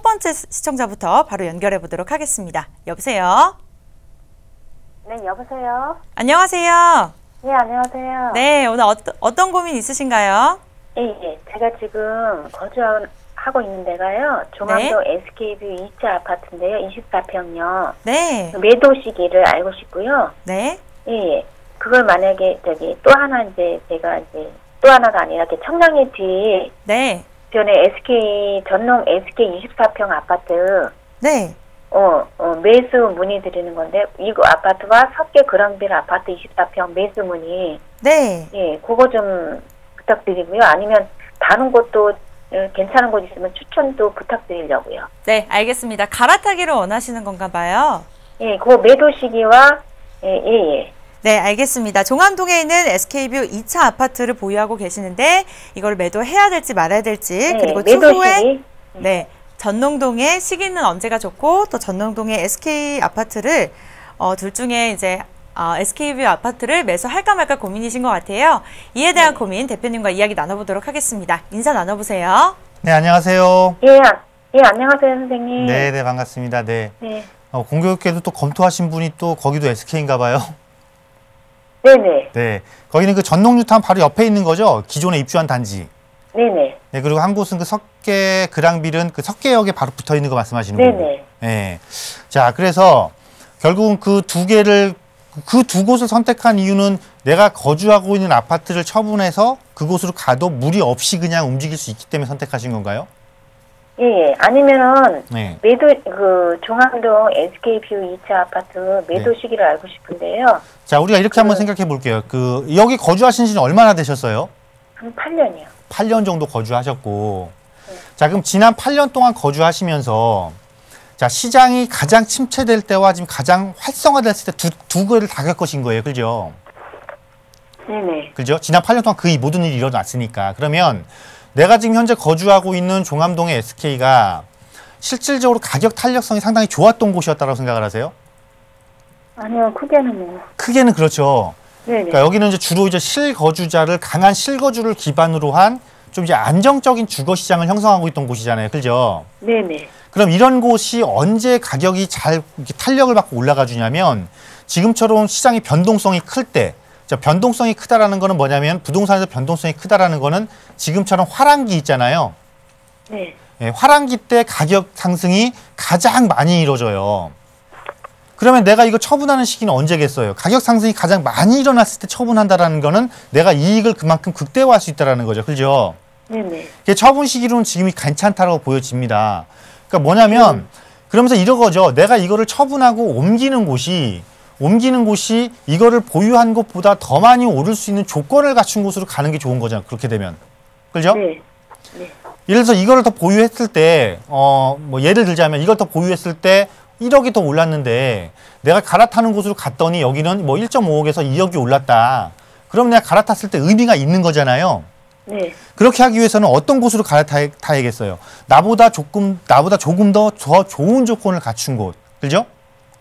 번째 시청자부터 바로 연결해 보도록 하겠습니다. 여보세요? 네, 여보세요? 안녕하세요? 네, 안녕하세요. 네, 오늘 어떤 고민 있으신가요? 예. 제가 지금 거주하고 있는 데가요. 종암동 SK뷰 2차 아파트인데요. 24평요. 네. 매도 시기를 알고 싶고요. 네. 예. 그걸 만약에 또 하나 제가 또 하나가 아니라 이렇게 청량리 뒤 네. 전에 전농 SK 24평 아파트 네. 매수 문의 드리는 건데, 이거 아파트와 석계 그랑빌 아파트 24평 매수 문의. 네. 예, 그거 좀 부탁드리고요. 아니면 다른 곳도 괜찮은 곳 있으면 추천도 부탁드리려고요. 네, 알겠습니다. 갈아타기를 원하시는 건가 봐요. 예, 그 매도 시기와 예. 네, 알겠습니다. 종암동에 있는 SK뷰 2차 아파트를 보유하고 계시는데 이걸 매도해야 될지 말아야 될지, 그리고 매도 추후에 시기. 네, 전농동의 시기는 언제가 좋고 또 전농동의 SK 아파트를 둘 중에 이제 SK뷰 아파트를 매수할까 말까 고민이신 것 같아요. 이에 대한 고민 대표님과 이야기 나눠보도록 하겠습니다. 인사 나눠보세요. 네, 안녕하세요. 예, 안녕하세요, 선생님. 네, 반갑습니다. 네. 네. 공교롭게도 또 검토하신 분이 또 거기도 SK인가 봐요. 네네. 네. 거기는 그 전농뉴타운 바로 옆에 있는 거죠? 기존에 입주한 단지. 네네. 네, 그리고 한 곳은 그 석계 그랑빌은 그 석계역에 바로 붙어 있는 거 말씀하시는 거고. 네네. 네. 자, 그래서 결국은 그 두 곳을 선택한 이유는 내가 거주하고 있는 아파트를 처분해서 그곳으로 가도 무리 없이 그냥 움직일 수 있기 때문에 선택하신 건가요? 예. 아니면은 네. 종암동 SK뷰 2차 아파트 매도 시기를 알고 싶은데요. 자, 우리가 이렇게 한번 생각해 볼게요. 여기 거주하신 지는 얼마나 되셨어요? 한 8년이요. 8년 정도 거주하셨고. 자, 그럼 지난 8년 동안 거주하시면서 자, 시장이 가장 침체될 때와 지금 가장 활성화됐을 때 두 개를 다 겪으신 거예요. 그죠? 네네. 그죠? 지난 8년 동안 그 모든 일이 일어났으니까. 그러면 내가 지금 현재 거주하고 있는 종암동의 SK가 실질적으로 가격 탄력성이 상당히 좋았던 곳이었다고 생각을 하세요? 아니요, 크게는 크게는 그렇죠. 네네. 그러니까 여기는 이제 주로 이제 강한 실거주를 기반으로 한 좀 이제 안정적인 주거 시장을 형성하고 있던 곳이잖아요. 그죠? 네네. 그럼 이런 곳이 언제 가격이 잘 이렇게 탄력을 받고 올라가 주냐면 지금처럼 시장의 변동성이 클 때, 변동성이 크다라는 거는 뭐냐면 부동산에서 변동성이 크다라는 거는 지금처럼 화랑기 있잖아요. 네. 예, 화랑기 때 가격 상승이 가장 많이 이루어져요. 그러면 내가 이거 처분하는 시기는 언제겠어요? 가격 상승이 가장 많이 일어났을 때 처분한다라는 거는 내가 이익을 그만큼 극대화할 수 있다라는 거죠. 그죠? 네네. 처분 시기로는 지금이 괜찮다라고 보여집니다. 그러니까 뭐냐면 그러면서 이런 거죠. 내가 이거를 처분하고 옮기는 곳이 이거를 보유한 곳보다 더 많이 오를 수 있는 조건을 갖춘 곳으로 가는 게 좋은 거잖아요. 그렇게 되면. 그죠? 네. 네. 예를 들어서 이거를 더 보유했을 때, 뭐 예를 들자면 이걸 더 보유했을 때 1억이 더 올랐는데 내가 갈아타는 곳으로 갔더니 여기는 뭐 1.5억에서 2억이 올랐다. 그럼 내가 갈아탔을 때 의미가 있는 거잖아요. 네. 그렇게 하기 위해서는 어떤 곳으로 갈아타야겠어요? 나보다 조금 더 좋은 조건을 갖춘 곳. 그죠?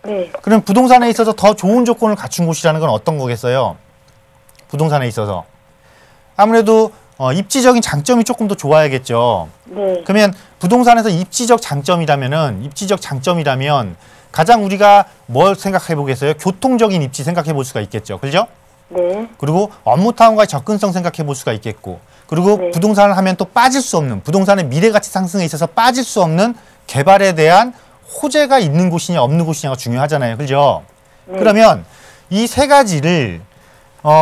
네. 그럼 부동산에 있어서 더 좋은 조건을 갖춘 곳이라는 건 어떤 거겠어요? 부동산에 있어서. 아무래도 입지적인 장점이 조금 더 좋아야겠죠. 네. 그러면 부동산에서 입지적 장점이라면 가장 우리가 뭘 생각해 보겠어요? 교통적인 입지 생각해 볼 수가 있겠죠. 그죠? 네. 그리고 업무타운과의 접근성 생각해 볼 수가 있겠고, 그리고 네. 부동산을 부동산을 하면 또 빠질 수 없는, 부동산의 미래가치 상승에 있어서 빠질 수 없는 개발에 대한 호재가 있는 곳이냐 없는 곳이냐가 중요하잖아요. 그죠? 네. 그러면 이 세 가지를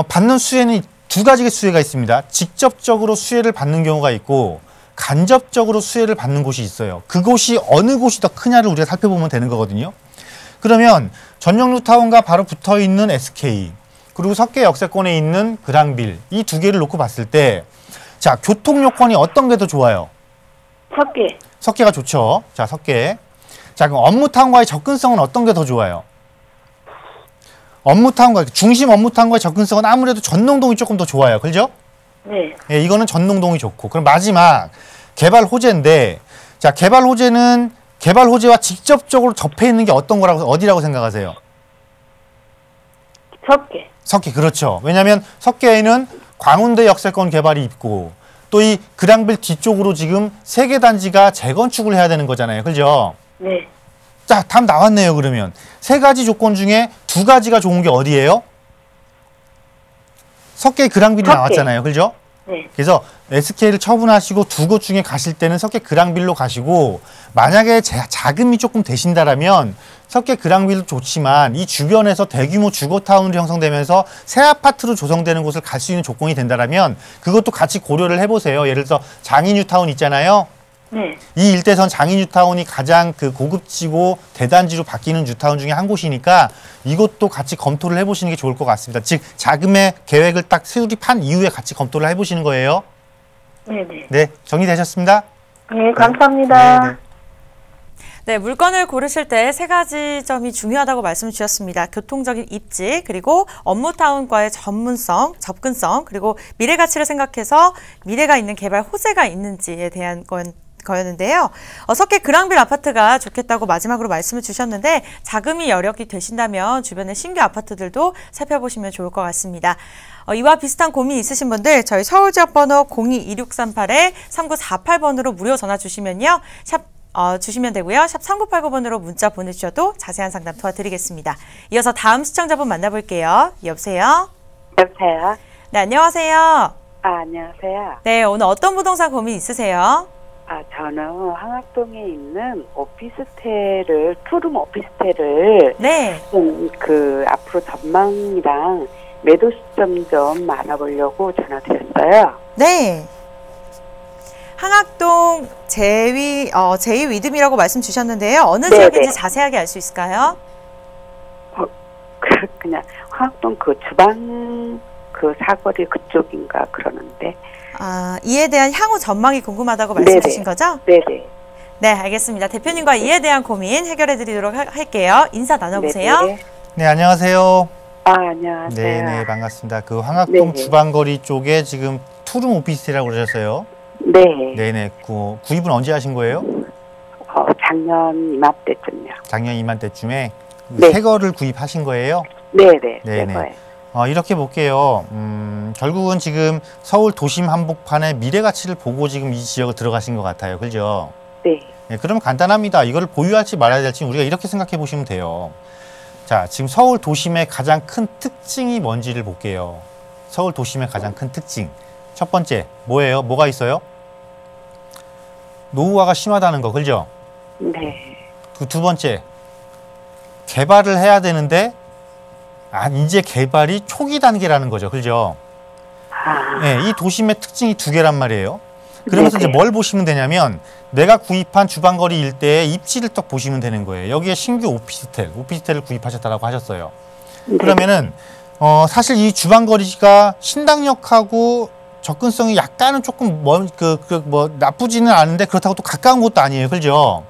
받는 수혜는 두 가지의 수혜가 있습니다. 직접적으로 수혜를 받는 경우가 있고 간접적으로 수혜를 받는 곳이 있어요. 그곳이 어느 곳이 더 크냐를 우리가 살펴보면 되는 거거든요. 그러면 전용뉴타운과 바로 붙어있는 SK, 그리고 석계 역세권에 있는 그랑빌, 이 두 개를 놓고 봤을 때, 자, 교통 요건이 어떤 게 더 좋아요? 석계. 석계가 좋죠. 자, 석계. 자, 그럼 업무타운과의 접근성은 어떤 게 더 좋아요? 중심 업무타운과의 접근성은 아무래도 전농동이 조금 더 좋아요. 그죠? 네. 예, 이거는 전농동이 좋고. 그럼 마지막 개발 호재인데, 자, 개발 호재와 직접적으로 접해 있는 게 어디라고 생각하세요? 석계. 석계, 그렇죠. 왜냐하면 석계에는 광운대 역세권 개발이 있고, 또 이 그랑빌 뒤쪽으로 지금 3개 단지가 재건축을 해야 되는 거잖아요. 그죠? 네. 자, 답 나왔네요. 그러면 3가지 조건 중에 2가지가 좋은 게 어디예요? 석계 그랑빌이 석계. 나왔잖아요. 그죠? 네. 그래서 SK를 처분하시고 2곳 중에 가실 때는 석계 그랑빌로 가시고, 만약에 자금이 조금 되신다라면 석계 그랑빌도 좋지만 이 주변에서 대규모 주거타운으로 형성되면서 새 아파트로 조성되는 곳을 갈 수 있는 조건이 된다라면 그것도 같이 고려를 해보세요. 예를 들어서 장인뉴타운 있잖아요. 네. 이 일대선 장인뉴타운이 가장 그 고급지고 대단지로 바뀌는 뉴타운 중에 한 곳이니까 이것도 같이 검토를 해보시는 게 좋을 것 같습니다. 즉 자금의 계획을 딱 수립한 이후에 같이 검토를 해보시는 거예요. 네네. 네, 정리되셨습니다. 네, 감사합니다. 네, 네. 네, 물건을 고르실 때 3가지 점이 중요하다고 말씀을 주셨습니다. 교통적인 입지, 그리고 업무타운과의 전문성, 접근성, 그리고 미래 가치를 생각해서 미래가 있는 개발 호재가 있는지에 대한 거였는데요. 석계 그랑빌 아파트가 좋겠다고 마지막으로 말씀을 주셨는데, 자금이 여력이 되신다면 주변의 신규 아파트들도 살펴보시면 좋을 것 같습니다. 이와 비슷한 고민 있으신 분들 저희 서울지역번호 022638-3948번으로 무료 전화 주시면요. 주시면 되고요. 샵 3989번으로 문자 보내주셔도 자세한 상담 도와드리겠습니다. 이어서 다음 시청자분 만나볼게요. 여보세요? 여보세요? 네, 안녕하세요. 안녕하세요. 네, 오늘 어떤 부동산 고민 있으세요? 저는 황학동에 있는 오피스텔을, 투룸 오피스텔을 네. 좀 앞으로 전망이랑 매도 시점 좀 알아보려고 전화드렸어요. 네. 항학동 제2 위드미라고 말씀 주셨는데요. 어느 지역인지 자세하게 알 수 있을까요? 그냥 황학동 주방 사거리 그쪽인가 그러는데. 이에 대한 향후 전망이 궁금하다고 말씀해 주신 거죠? 네네. 네, 알겠습니다. 대표님과 이에 대한 고민 해결해 드리도록 할게요. 인사 나눠보세요. 네네. 네, 안녕하세요. 안녕하세요. 네, 반갑습니다. 황학동 주방거리 쪽에 지금 투룸 오피스텔이라고 그러셨어요? 네. 네네. 구입은 언제 하신 거예요? 작년 이맘때쯤요. 작년 이맘때쯤에 네. 새 거를 구입하신 거예요? 네네. 네네. 새 거예요. 이렇게 볼게요. 결국은 지금 서울 도심 한복판의 미래 가치를 보고 지금 이 지역을 들어가신 것 같아요. 그죠? 네. 네, 그러면 간단합니다. 이걸 보유할지 말아야 될지 우리가 이렇게 생각해 보시면 돼요. 자, 지금 서울 도심의 가장 큰 특징이 뭔지를 볼게요. 서울 도심의 가장 큰 특징. 첫 번째, 뭐예요? 뭐가 있어요? 노후화가 심하다는 거, 그죠? 네. 두 번째, 개발을 해야 되는데 이제 개발이 초기 단계라는 거죠. 그죠? 네, 이 도심의 특징이 2개란 말이에요. 그러면서 이제 뭘 보시면 되냐면 내가 구입한 주방거리 일대의 입지를 딱 보시면 되는 거예요. 여기에 신규 오피스텔을 구입하셨다라고 하셨어요. 네. 그러면은 사실 이 주방거리가 신당역하고 접근성이 약간은 조금 나쁘지는 않은데 그렇다고 또 가까운 곳도 아니에요. 그죠?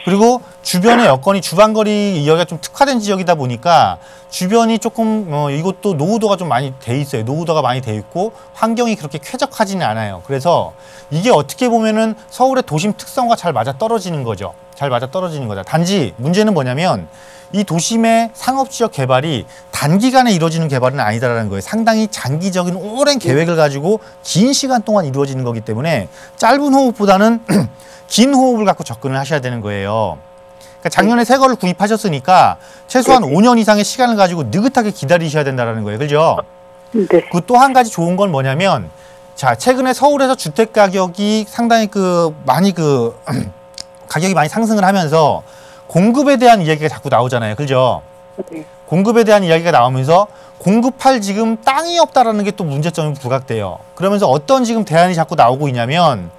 그리고 주변의 여건이 주방거리 여기가 좀 특화된 지역이다 보니까 주변이 조금 이것도 노후도가 좀 많이 돼 있어요. 노후도가 많이 돼 있고 환경이 그렇게 쾌적하지는 않아요. 그래서 이게 어떻게 보면은 서울의 도심 특성과 잘 맞아 떨어지는 거죠. 잘 맞아 떨어지는 거다. 단지 문제는 뭐냐면 이 도심의 상업지역 개발이 단기간에 이루어지는 개발은 아니다라는 거예요. 상당히 장기적인 오랜 계획을 가지고 긴 시간 동안 이루어지는 거기 때문에 짧은 호흡보다는 긴 호흡을 갖고 접근을 하셔야 되는 거예요. 그러니까 작년에 새 거를 구입하셨으니까 최소한 5년 이상의 시간을 가지고 느긋하게 기다리셔야 된다는 거예요. 그죠? 네. 그 또 한 가지 좋은 건 뭐냐면 자, 최근에 서울에서 주택 가격이 상당히 가격이 많이 상승을 하면서 공급에 대한 이야기가 자꾸 나오잖아요. 그죠? 네. 공급에 대한 이야기가 나오면서 공급할 지금 땅이 없다라는 게 또 문제점이 부각돼요. 그러면서 어떤 지금 대안이 자꾸 나오고 있냐면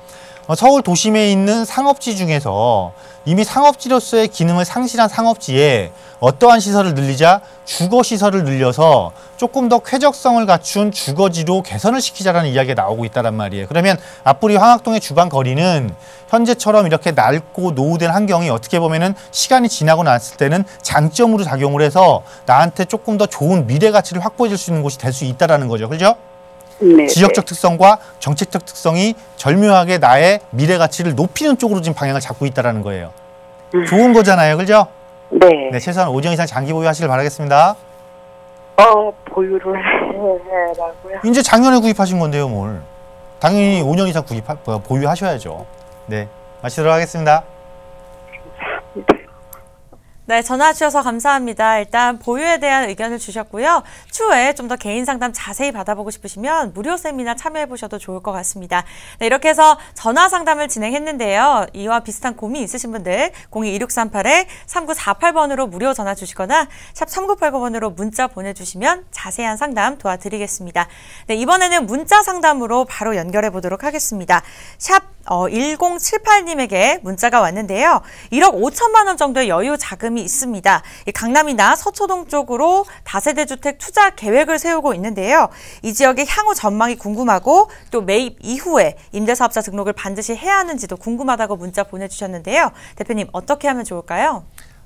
서울 도심에 있는 상업지 중에서 이미 상업지로서의 기능을 상실한 상업지에 어떠한 시설을 늘리자 주거시설을 늘려서 조금 더 쾌적성을 갖춘 주거지로 개선을 시키자라는 이야기가 나오고 있다란 말이에요. 그러면 앞으로 황학동의 주방 거리는 현재처럼 이렇게 낡고 노후된 환경이 어떻게 보면은 시간이 지나고 났을 때는 장점으로 작용을 해서 나한테 조금 더 좋은 미래 가치를 확보해 줄 수 있는 곳이 될 수 있다라는 거죠. 그죠? 네. 지역적 특성과 정책적 특성이 절묘하게 나의 미래 가치를 높이는 쪽으로 지금 방향을 잡고 있다는 거예요. 좋은 거잖아요. 그죠? 네. 네, 최소한 5년 이상 장기 보유하시길 바라겠습니다. 보유를 해라고요? 이제 작년에 구입하신 건데요, 뭘. 당연히 5년 이상 보유하셔야죠. 네, 마치도록 하겠습니다. 네, 전화 주셔서 감사합니다. 일단 보유에 대한 의견을 주셨고요. 추후에 좀 더 개인 상담 자세히 받아보고 싶으시면 무료 세미나 참여해 보셔도 좋을 것 같습니다. 네, 이렇게 해서 전화 상담을 진행했는데요. 이와 비슷한 고민 있으신 분들 02-2638-3948번으로 무료 전화 주시거나 샵 3989번으로 문자 보내주시면 자세한 상담 도와드리겠습니다. 네, 이번에는 문자 상담으로 바로 연결해 보도록 하겠습니다. 샵 1078님에게 문자가 왔는데요. 1억 5천만 원 정도의 여유 자금이 있습니다. 강남이나 서초동 쪽으로 다세대 주택 투자 계획을 세우고 있는데요. 이 지역의 향후 전망이 궁금하고 또 매입 이후에 임대사업자 등록을 반드시 해야 하는지도 궁금하다고 문자 보내주셨는데요. 대표님 어떻게 하면 좋을까요?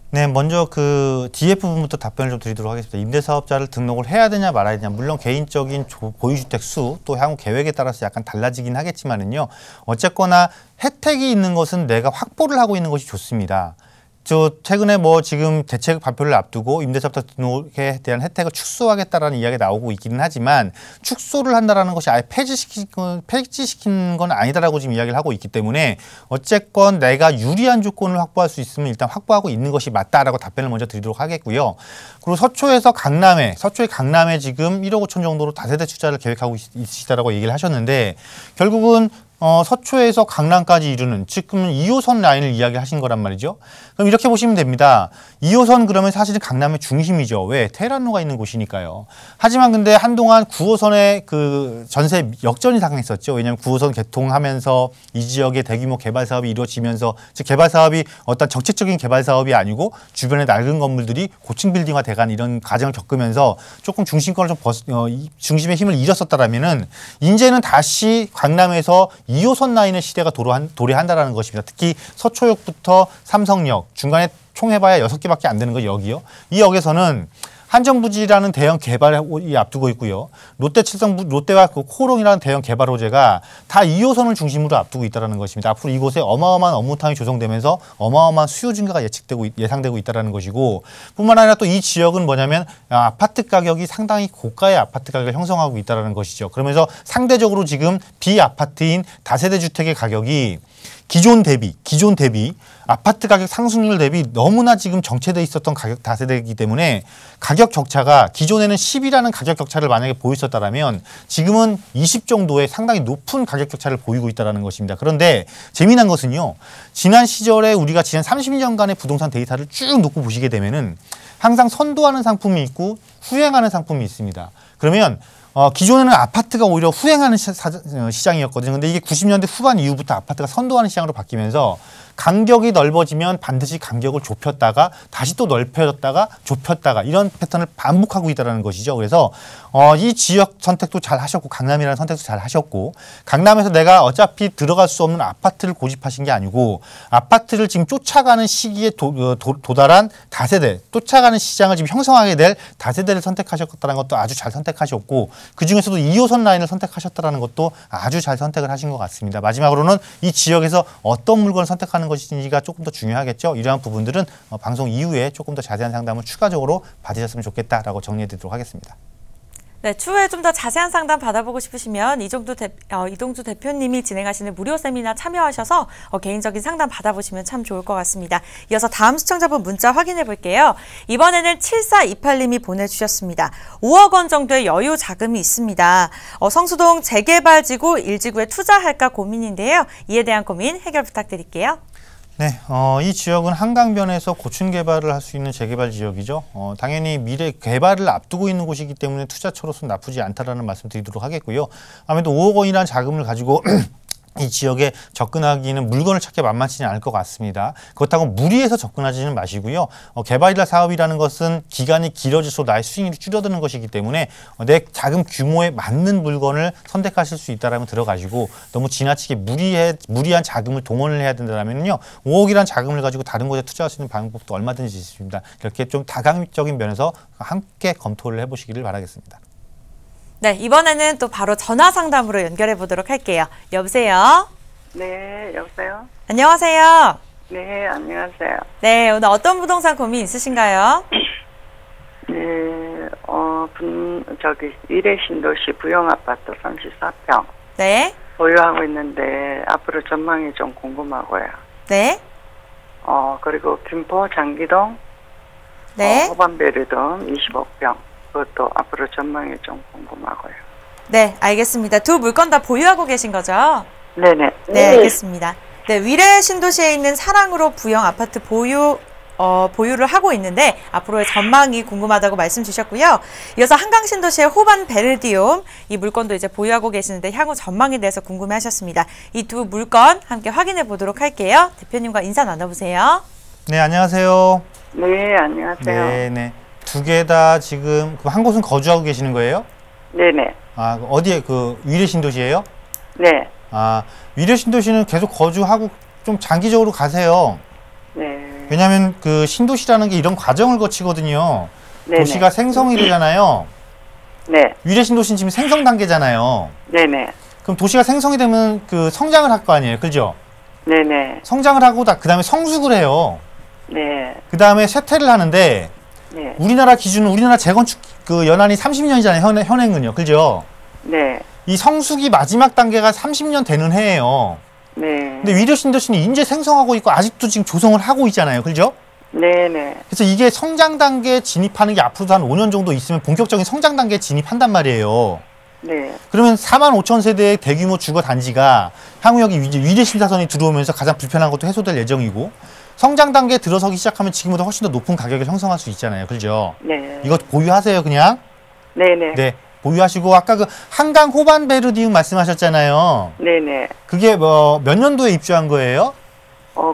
네, 먼저 그 뒤에 부분부터 답변을 좀 드리도록 하겠습니다. 임대사업자를 등록을 해야 되냐 말아야 되냐, 물론 개인적인 보유주택 수 또 향후 계획에 따라서 약간 달라지긴 하겠지만은요. 어쨌거나 혜택이 있는 것은 내가 확보를 하고 있는 것이 좋습니다. 저 최근에 뭐 지금 대책 발표를 앞두고 임대사업자 등록에 대한 혜택을 축소하겠다라는 이야기가 나오고 있기는 하지만 축소를 한다라는 것이 아예 폐지시키는 건 아니다라고 지금 이야기를 하고 있기 때문에 어쨌건 내가 유리한 조건을 확보할 수 있으면 일단 확보하고 있는 것이 맞다라고 답변을 먼저 드리도록 하겠고요. 그리고 서초의 강남에 지금 1억 5천 정도로 다세대 투자를 계획하고 있으시다라고 얘기를 하셨는데 결국은 서초에서 강남까지 이루는 지금 2호선 라인을 이야기하신 거란 말이죠. 그럼 이렇게 보시면 됩니다. 2호선 그러면 사실은 강남의 중심이죠. 왜? 테헤란로가 있는 곳이니까요. 하지만 근데 한동안 9호선의 그 전세 역전이 당했었죠. 왜냐하면 9호선 개통하면서 이 지역의 대규모 개발 사업이 이루어지면서 즉 개발 사업이 어떤 정책적인 개발 사업이 아니고 주변의 낡은 건물들이 고층 빌딩화 돼간 이런 과정을 겪으면서 조금 중심권을 중심의 힘을 잃었었다라면은 이제는 다시 강남에서 2호선 라인의 시대가 도래한다라는 것입니다. 특히 서초역부터 삼성역 중간에 총 해봐야 6개밖에 안 되는 거 역이요. 이 역에서는 한정부지라는 대형 개발이 앞두고 있고요. 롯데와 그 코롱이라는 대형 개발 호재가 다 2호선을 중심으로 앞두고 있다는 것입니다. 앞으로 이곳에 어마어마한 업무탕이 조성되면서 어마어마한 수요 증가가 예상되고 있다는 것이고 뿐만 아니라 또 이 지역은 뭐냐면 아파트 가격이 상당히 고가의 아파트 가격을 형성하고 있다는 것이죠. 그러면서 상대적으로 지금 비아파트인 다세대 주택의 가격이 기존 대비 아파트 가격 상승률 대비 너무나 지금 정체돼 있었던 가격 다세대이기 때문에 가격 격차가 기존에는 10이라는 가격 격차를 만약에 보였었다면 지금은 20 정도의 상당히 높은 가격 격차를 보이고 있다는 것입니다. 그런데 재미난 것은요. 지난 시절에 우리가 지난 30년간의 부동산 데이터를 쭉 놓고 보시게 되면은 항상 선도하는 상품이 있고 후행하는 상품이 있습니다. 그러면 기존에는 아파트가 오히려 후행하는 시장이었거든요. 근데 이게 90년대 후반 이후부터 아파트가 선도하는 시장으로 바뀌면서 간격이 넓어지면 반드시 간격을 좁혔다가 다시 또 넓혀졌다가 좁혔다가 이런 패턴을 반복하고 있다는 것이죠. 그래서 이 지역 선택도 잘 하셨고 강남이라는 선택도 잘 하셨고 강남에서 내가 어차피 들어갈 수 없는 아파트를 고집하신 게 아니고 아파트를 지금 쫓아가는 시기에 도달한 다세대, 쫓아가는 시장을 지금 형성하게 될 다세대를 선택하셨다는 것도 아주 잘 선택하셨고 그중에서도 2호선 라인을 선택하셨다는 것도 아주 잘 선택을 하신 것 같습니다. 마지막으로는 이 지역에서 어떤 물건을 선택하는 것인지가 조금 더 중요하겠죠. 이러한 부분들은 방송 이후에 조금 더 자세한 상담을 추가적으로 받으셨으면 좋겠다라고 정리해 드리도록 하겠습니다. 네, 추후에 좀 더 자세한 상담 받아보고 싶으시면 이동주 대표님이 진행하시는 무료 세미나 참여하셔서 개인적인 상담 받아보시면 참 좋을 것 같습니다. 이어서 다음 시청자분 문자 확인해 볼게요. 이번에는 7428님이 보내주셨습니다. 5억 원 정도의 여유 자금이 있습니다. 성수동 재개발지구 1지구에 투자할까 고민인데요. 이에 대한 고민 해결 부탁드릴게요. 네, 이 지역은 한강변에서 고층 개발을 할 수 있는 재개발 지역이죠. 당연히 미래 개발을 앞두고 있는 곳이기 때문에 투자처로서는 나쁘지 않다라는 말씀 드리도록 하겠고요. 아무래도 5억 원이라는 자금을 가지고 이 지역에 접근하기는 물건을 찾기 만만치는 않을 것 같습니다. 그렇다고 무리해서 접근하지는 마시고요. 개발이나 사업이라는 것은 기간이 길어질수록 나의 수익률이 줄어드는 것이기 때문에 내 자금 규모에 맞는 물건을 선택하실 수 있다면 들어가시고 너무 지나치게 무리한 자금을 동원을 해야 된다면요. 5억이라는 자금을 가지고 다른 곳에 투자할 수 있는 방법도 얼마든지 있습니다. 이렇게 좀 다각적인 면에서 함께 검토를 해보시기를 바라겠습니다. 네, 이번에는 또 바로 전화 상담으로 연결해 보도록 할게요. 여보세요? 네, 여보세요? 안녕하세요? 네, 안녕하세요. 네, 오늘 어떤 부동산 고민 있으신가요? 네, 위례 신도시 부영아파트 34평. 네. 보유하고 있는데 앞으로 전망이 좀 궁금하고요. 네. 그리고 김포 장기동 네. 호반베르동 25평 그것도 앞으로 전망이 좀 궁금하고요. 네, 알겠습니다. 두 물건 다 보유하고 계신 거죠? 네네. 네, 알겠습니다. 네, 위례 신도시에 있는 사랑으로 부영 아파트 보유를 하고 있는데 앞으로의 전망이 궁금하다고 말씀 주셨고요. 이어서 한강 신도시의 호반 베르디움 이 물건도 이제 보유하고 계시는데 향후 전망에 대해서 궁금해하셨습니다. 이 두 물건 함께 확인해 보도록 할게요. 대표님과 인사 나눠보세요. 네, 안녕하세요. 네, 안녕하세요. 네, 네. 두 개 다 지금 한 곳은 거주하고 계시는 거예요? 네네. 아, 어디에 위례 신도시예요? 네. 아, 위례 신도시는 계속 거주하고 좀 장기적으로 가세요. 네. 왜냐하면 그 신도시라는 게 이런 과정을 거치거든요. 네네. 도시가 생성이 되잖아요. 네. 위례 신도시는 지금 생성 단계잖아요. 네네. 그럼 도시가 생성이 되면 그 성장을 할 거 아니에요, 그죠? 네네. 성장을 하고 그 다음에 성숙을 해요. 네. 그 다음에 쇠퇴를 하는데 네. 우리나라 기준은 우리나라 재건축 그 연한이 30년이잖아요, 현행은요, 그죠? 네. 이 성숙이 마지막 단계가 30년 되는 해예요. 네. 근데 위례 신도시는 인재 생성하고 있고 아직도 지금 조성을 하고 있잖아요, 그죠? 네네. 그래서 이게 성장 단계에 진입하는 게 앞으로도 한 5년 정도 있으면 본격적인 성장 단계에 진입한단 말이에요. 네. 그러면 4만 5천 세대의 대규모 주거 단지가 향후 여기 위례 신사선이 들어오면서 가장 불편한 것도 해소될 예정이고 성장 단계에 들어서기 시작하면 지금보다 훨씬 더 높은 가격을 형성할 수 있잖아요, 그죠? 네. 이거 보유하세요, 그냥. 네네. 네, 보유하시고 아까 그 한강 호반베르디움 말씀하셨잖아요. 네네. 그게 몇 년도에 입주한 거예요?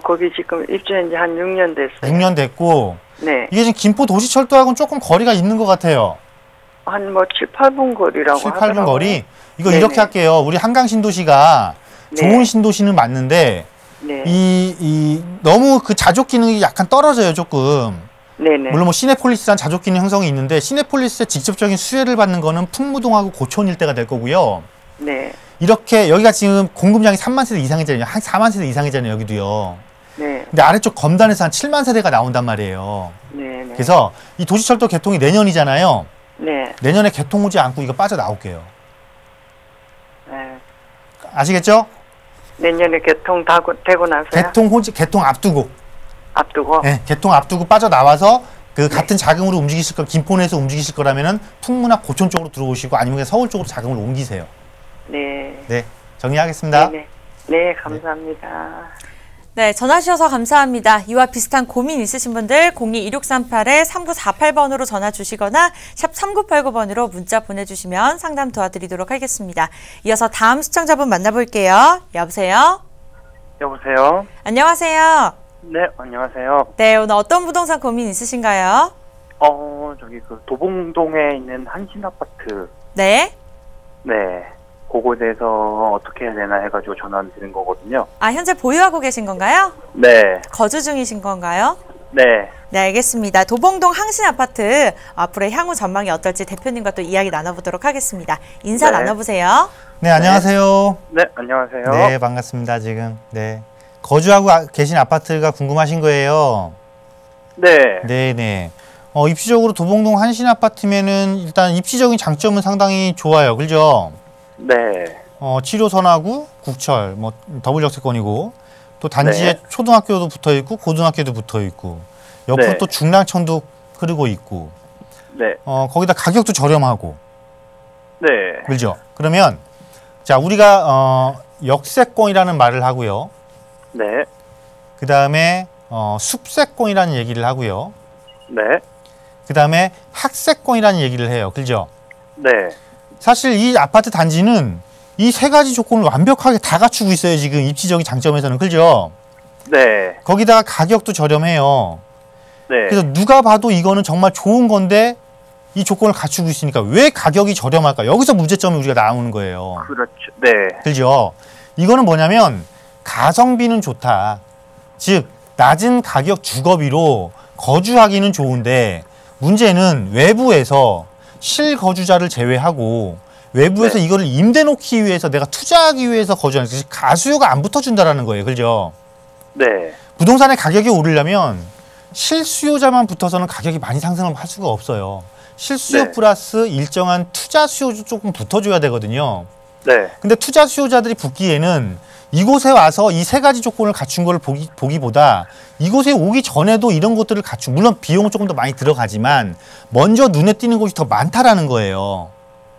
거기 지금 입주한 지 한 6년 됐어요. 6년 됐고 네. 이게 지금 김포 도시철도하고는 조금 거리가 있는 것 같아요. 한 7, 8분 거리라고 7, 8분 하더라고요. 거리? 이거 네네. 이렇게 할게요. 우리 한강 신도시가 네. 좋은 신도시는 맞는데 네. 너무 그 자족 기능이 약간 떨어져요, 조금. 네네. 물론 뭐 시내폴리스란 자족 기능 형성이 있는데 시내폴리스의 직접적인 수혜를 받는 거는 풍무동하고 고촌 일대가 될 거고요. 네. 이렇게 여기가 지금 공급량이 3만 세대 이상이잖아요. 한 4만 세대 이상이잖아요, 여기도요. 네. 근데 아래쪽 검단에서 한 7만 세대가 나온단 말이에요. 네네. 그래서 이 도시철도 개통이 내년이잖아요. 네. 내년에 개통 오지 않고 이거 빠져나올게요. 네. 아시겠죠? 내년에 되고 나서요? 개통 앞두고. 앞두고? 네, 개통 앞두고 빠져나와서 그 같은 자금으로 움직이실 거, 김포내에서 움직이실 거라면은 풍무나 고촌 쪽으로 들어오시고 아니면 그냥 서울 쪽으로 자금을 옮기세요. 네. 네, 정리하겠습니다. 네네. 네, 감사합니다. 네, 전화 주셔서 감사합니다. 이와 비슷한 고민 있으신 분들 02-2638-3948번으로 전화 주시거나 샵 3989번으로 문자 보내주시면 상담 도와드리도록 하겠습니다. 이어서 다음 시청자분 만나볼게요. 여보세요? 여보세요? 안녕하세요. 네, 안녕하세요. 네, 오늘 어떤 부동산 고민 있으신가요? 저기 도봉동에 있는 한신 아파트. 네. 네. 그거에 대해서 어떻게 해야 되나 해가지고 전화 드린 거거든요. 아, 현재 보유하고 계신 건가요? 네. 거주 중이신 건가요? 네. 네, 알겠습니다. 도봉동 항신 아파트 앞으로의 향후 전망이 어떨지 대표님과 또 이야기 나눠보도록 하겠습니다. 인사 네. 나눠보세요. 네, 안녕하세요. 네, 안녕하세요. 네, 반갑습니다, 지금. 네. 거주하고 계신 아파트가 궁금하신 거예요. 네. 네네. 입지적으로 도봉동 한신 아파트면은 일단 입지적인 장점은 상당히 좋아요. 그죠? 네. 치료선하고 국철, 뭐, 더블 역세권이고, 또 단지에 네. 초등학교도 붙어 있고, 고등학교도 붙어 있고, 옆으로 네. 또 중랑천도 흐르고 있고, 네. 거기다 가격도 저렴하고, 네. 그죠? 그러면, 자, 우리가, 역세권이라는 말을 하고요. 네. 그 다음에, 숲세권이라는 얘기를 하고요. 네. 그 다음에 학세권이라는 얘기를 해요. 그죠? 네. 사실 이 아파트 단지는 이 세 가지 조건을 완벽하게 다 갖추고 있어요. 지금 입지적인 장점에서는. 그죠? 네. 거기다가 가격도 저렴해요. 네. 그래서 누가 봐도 이거는 정말 좋은 건데 이 조건을 갖추고 있으니까 왜 가격이 저렴할까? 여기서 문제점이 우리가 나오는 거예요. 그렇죠. 네. 그죠? 이거는 뭐냐면 가성비는 좋다. 즉 낮은 가격 주거비로 거주하기는 좋은데 문제는 외부에서 실거주자를 제외하고 외부에서 네. 이거를 임대 놓기 위해서 내가 투자하기 위해서 거주하는 것이 가수요가 안 붙어준다라는 거예요. 그죠? 네. 부동산의 가격이 오르려면 실수요자만 붙어서는 가격이 많이 상승을 할 수가 없어요. 실수요 네. 플러스 일정한 투자 수요도 조금 붙어줘야 되거든요. 네. 근데 투자 수요자들이 붙기에는 이곳에 와서 이 세 가지 조건을 갖춘 걸 보기보다 이곳에 오기 전에도 이런 것들을 갖춘, 물론 비용은 조금 더 많이 들어가지만 먼저 눈에 띄는 곳이 더 많다라는 거예요.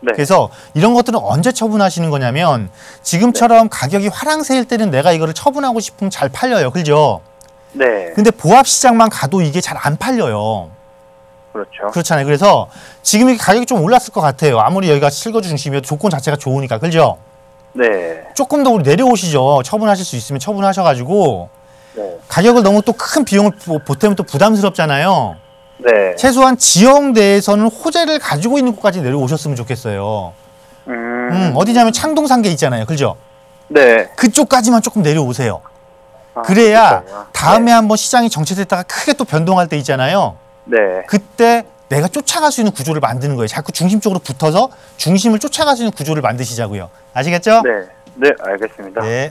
네. 그래서 이런 것들은 언제 처분하시는 거냐면 지금처럼 가격이 화랑새일 때는 내가 이거를 처분하고 싶으면 잘 팔려요. 그죠? 네. 근데 보합시장만 가도 이게 잘 안 팔려요. 그렇죠. 그렇잖아요. 그래서 지금 이게 가격이 좀 올랐을 것 같아요. 아무리 여기가 실거주 중심이어도 조건 자체가 좋으니까. 그죠? 네. 조금 더 내려오시죠. 처분하실 수 있으면 처분하셔가지고 네. 가격을 너무 또 큰 비용을 보태면 또 부담스럽잖아요. 네. 최소한 지역 내에서는 호재를 가지고 있는 곳까지 내려오셨으면 좋겠어요. 어디냐면 창동산계 있잖아요. 그죠? 네. 그쪽까지만 조금 내려오세요. 아, 그래야 그렇군요. 다음에 한번 시장이 정체됐다가 크게 또 변동할 때 있잖아요. 네. 그때 내가 쫓아갈 수 있는 구조를 만드는 거예요. 자꾸 중심 쪽으로 붙어서 중심을 쫓아갈 수 있는 구조를 만드시자고요. 아시겠죠? 네. 네, 알겠습니다. 네.